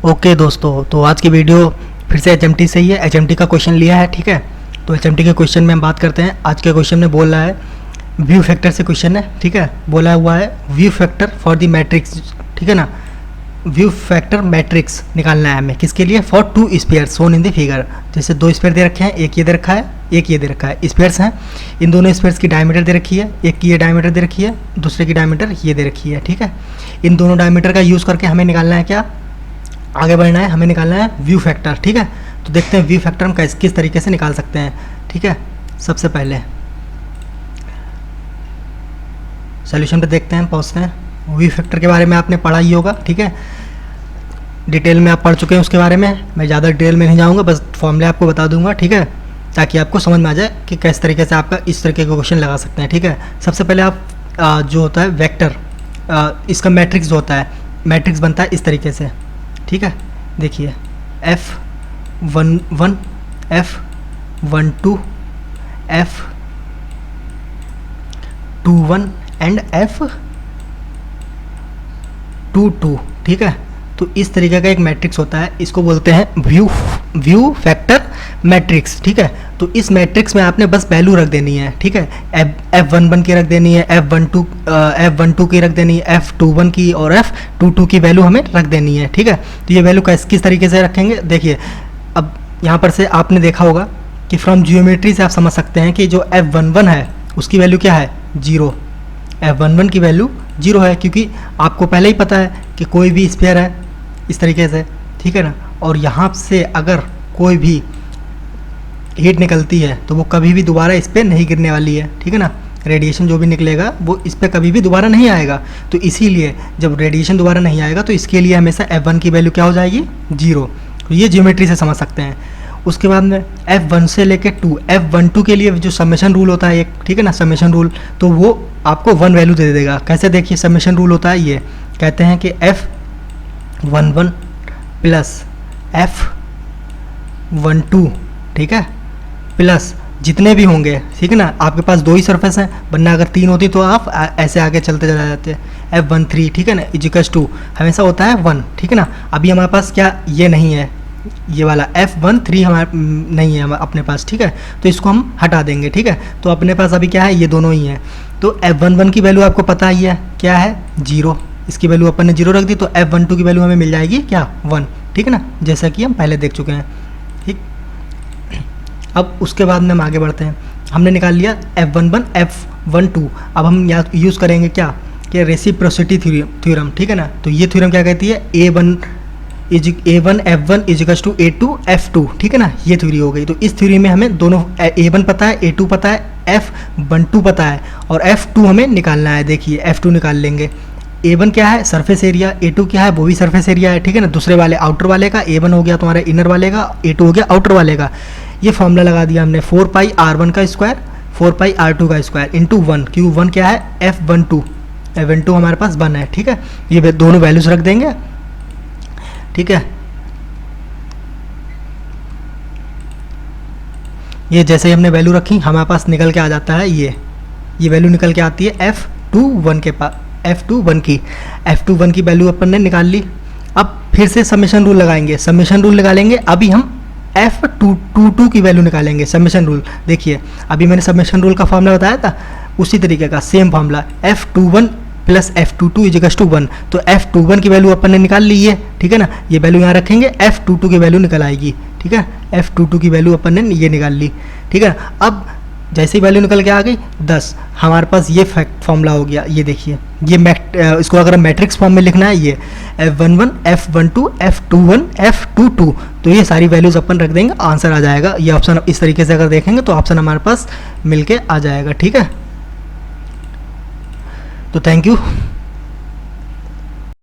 Okay दोस्तों, तो आज की वीडियो फिर से एचएमटी से ही है। एचएमटी का क्वेश्चन लिया है, ठीक है। तो एचएमटी के क्वेश्चन में हम बात करते हैं। आज के क्वेश्चन में बोल रहा है व्यू फैक्टर से क्वेश्चन है, ठीक है। बोला हुआ है view factor for the matrix, ठीक है ना। व्यू फैक्टर मैट्रिक्स निकालना है हमें, किसके लिए? For two spare zone in the figure. जैसे दो स्पेयर दे रखे हैं, एक ये दे रखा है, एक ये दे रखा है, स्पेयर्स हैं। इन दोनों स्पेयर्स की डायमीटर दे रखी है, एक की ये डायमीटर दे रखी है, दूसरे की डायमीटर ये दे रखी है, ठीक है। इन दोनों डायमीटर का यूज़ करके हमें निकालना है क्या? आगे बढ़ना है, हमें निकालना है व्यू फैक्टर, ठीक है। तो देखते हैं व्यू फैक्टर हम किस तरीके से निकाल सकते हैं, ठीक है। सबसे पहले सॉल्यूशन पे देखते हैं, पहुँचते हैं। व्यू फैक्टर के बारे में आपने पढ़ा ही होगा, ठीक है। डिटेल में आप पढ़ चुके हैं उसके बारे में, मैं ज़्यादा डिटेल में नहीं जाऊँगा, बस फॉर्मूले आपको बता दूंगा, ठीक है, ताकि आपको समझ में आ जाए कि किस तरीके से आपका इस तरीके के क्वेश्चन लगा सकते हैं, ठीक है। सबसे पहले आप जो होता है वेक्टर, इसका मैट्रिक्स जो होता है, मैट्रिक्स बनता है इस तरीके से, ठीक है। देखिए F11 F12 F21 and F22, ठीक है। तो इस तरीके का एक मैट्रिक्स होता है, इसको बोलते हैं व्यू फैक्टर मैट्रिक्स, ठीक है। तो इस मैट्रिक्स में आपने बस वैल्यू रख देनी है, ठीक है। F11 की रख देनी है, F12 की रख देनी है, F21 की और F22 की वैल्यू हमें रख देनी है, ठीक है। तो ये वैल्यू किस तरीके से रखेंगे, देखिए। अब यहाँ पर से आपने देखा होगा कि फ्रॉम जियोमेट्री से आप समझ सकते हैं कि जो F11 है उसकी वैल्यू क्या है? 0। F11 की वैल्यू 0 है, क्योंकि आपको पहले ही पता है कि कोई भी स्फीयर है इस तरीके से, ठीक है ना। और यहाँ से अगर कोई भी हीट निकलती है तो वो कभी भी दोबारा इस पर नहीं गिरने वाली है, ठीक है ना। रेडिएशन जो भी निकलेगा वो इस पर कभी भी दोबारा नहीं आएगा। तो इसीलिए जब रेडिएशन दोबारा नहीं आएगा तो इसके लिए हमेशा F1 की वैल्यू क्या हो जाएगी? 0। तो ये जियोमेट्री से समझ सकते हैं। उसके बाद में F1 से लेके 2, F12 के लिए जो समेशन रूल होता है एक, ठीक है ना, समेशन रूल, तो वो आपको 1 वैल्यू दे देगा। कैसे? देखिए, समेशन रूल होता है ये, कहते हैं कि F11 प्लस F12, ठीक है, प्लस जितने भी होंगे, ठीक है ना। आपके पास 2 ही सरफेस हैं, वरना अगर 3 होती तो आप ऐसे आगे चलते चले जाते। F13, ठीक है ना, इजिकल्स टू हमेशा होता है 1, ठीक है ना। अभी हमारे पास क्या ये नहीं है, ये वाला F13 हमारे नहीं है अपने पास, ठीक है। तो इसको हम हटा देंगे, ठीक है। तो अपने पास अभी क्या है? ये दोनों ही हैं। तो F11 की वैल्यू आपको पता ही है क्या है? 0। इसकी वैल्यू अपन ने 0 रख दी, तो F12 की वैल्यू हमें मिल जाएगी क्या? 1, ठीक है ना, जैसा कि हम पहले देख चुके हैं, ठीक। अब उसके बाद में हम आगे बढ़ते हैं। हमने निकाल लिया F11 F12। अब हम यहाँ यूज़ करेंगे क्या? कि रेसिप्रोसिटी थ्योरम, ठीक है ना। तो ये थ्योरम क्या कहती है? A1 F1 equals to A2 F2, ठीक है ना। ये थ्योरी हो गई। तो इस थ्योरी में हमें दोनों A1 पता है, A2 पता है, F12 पता है, और F2 हमें निकालना है। देखिए F2 निकाल लेंगे। A1 क्या है? Surface area. A2 क्या है? वो भी सरफेस एरिया है, ठीक है ना, दूसरे वाले आउटर वाले का। A1 हो गया तुम्हारे इनर वाले का, A2 हो गया आउटर वाले का। ये फॉर्मूला लगा दिया हमने, 4 पाई R1 का स्क्वायर 4 पाई R2 का स्क्वायर इंटू 1, क्यों 1 क्या है? F12 हमारे पास 1 है, ठीक है। ये दोनों वैल्यूज रख देंगे, ठीक है। ये जैसे ही हमने वैल्यू रखी हमारे पास निकल के आ जाता है ये वैल्यू निकल के आती है F21 के पास, F21 की वैल्यू अपन ने निकाल ली। अब फिर से समेशन रूल लगाएंगे, समेशन रूल लगा लेंगे। अभी हम F22 की वैल्यू निकालेंगे, समेशन रूल। देखिए अभी मैंने समेशन रूल का फॉर्मूला बताया था, उसी तरीके का same formula, F21 plus F22 equals to 1। तो F21 की वैल्यू अपन ने निकाल ली है, ठीक है ना। ये वैल्यू यहाँ रखेंगे, F22 की वैल्यू निकल आएगी, ठीक है। F22 की वैल्यू अपन ने ये निकाल ली, ठीक है। अब जैसे ही वैल्यू निकल के आ गई 10, हमारे पास ये फॉर्मूला हो गया। ये देखिए, ये इसको अगर मैट्रिक्स फॉर्म में लिखना है, ये F11 F12 F21 F22, तो ये सारी वैल्यूज अपन रख देंगे, आंसर आ जाएगा। ये ऑप्शन इस तरीके से अगर देखेंगे तो ऑप्शन हमारे पास मिल के आ जाएगा, ठीक है। तो थैंक यू।